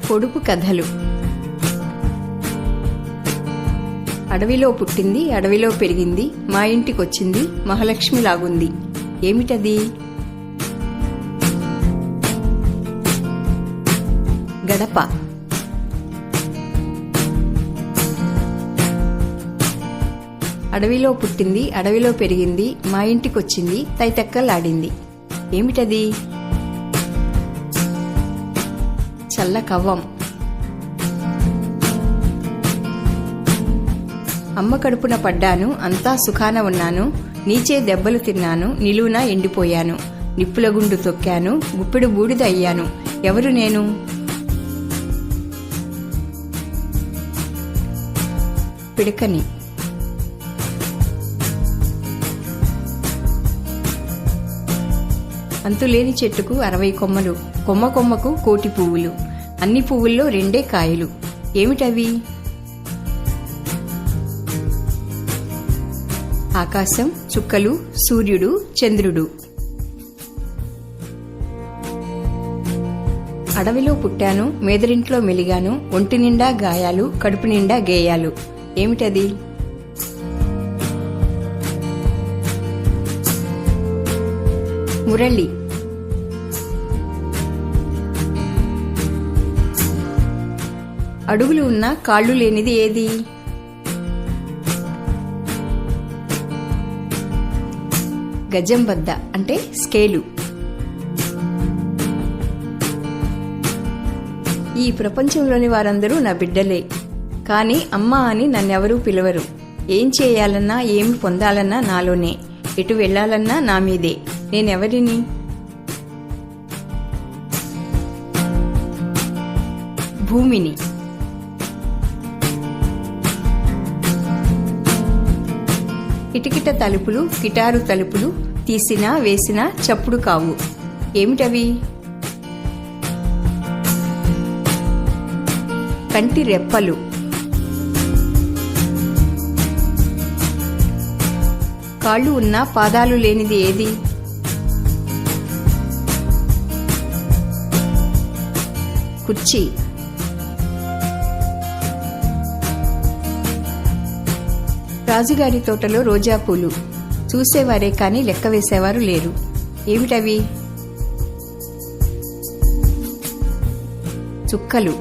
పొడుపు కథలు. అడవిలో పుట్టింది, అడవిలో పెరిగింది, మా ఇంటికొచ్చింది, మహాలక్ష్మి లాగుంది. ఏమిటది? గడప. అడవిలో పుట్టింది, అడవిలో పెరిగింది, మా ఇంటికొచ్చింది, తైతక్కలాడింది. ఏమిటది? చల్ల కవ్వం. అమ్మ కడుపున పడ్డాను, అంతా సుఖాన ఉన్నాను, నీచే దెబ్బలు తిన్నాను, నిలువునా ఎండిపోయాను, నిప్పుల గుండు తొక్కాను, గుప్పెడు బూడిద అయ్యాను. ఎవరు నేను? పిడకని. అంతులేని చెట్టుకు 60 కొమ్మలు, కొమ్మ కొమ్మకు 1,000,000 పువ్వులు, అన్ని పువ్వుల్లో 2 కాయలు. ఏమిటవి? ఆకాశం, చుక్కలు, సూర్యుడు, చంద్రుడు. అడవిలో పుట్టాను, మేదరింట్లో మెలిగాను, ఒంటి నిండా గాయాలు, కడుపు నిండా గేయాలు. ఏమిటది? మురళి. అడుగులు ఉన్న కాళ్ళు లేనిది ఏది? గజం బద్ద అంటే స్కేలు. ఈ ప్రపంచంలోని వారందరూ నా బిడ్డలే, కాని అమ్మా అని నన్నెవరూ పిలవరు. ఏం చేయాలన్నా, ఏమి పొందాలన్నా నాలోనే, ఎటు వెళ్లాలన్నా నా మీదే. నేనెవరిని? భూమిని. కిటికిట తలుపులు, గిటారు తలుపులు తీసినా వేసినా చప్పుడు కావు. ఏమిటవి? కంటి రెప్పలు. కాళ్ళు ఉన్నా పాదాలు లేనిది ఏది? కుర్చీ. రాజుగారి తోటలో రోజా పూలు చూసేవారే కాని లెక్క వేసేవారు లేరు. ఏమిటవి? చుక్కలు.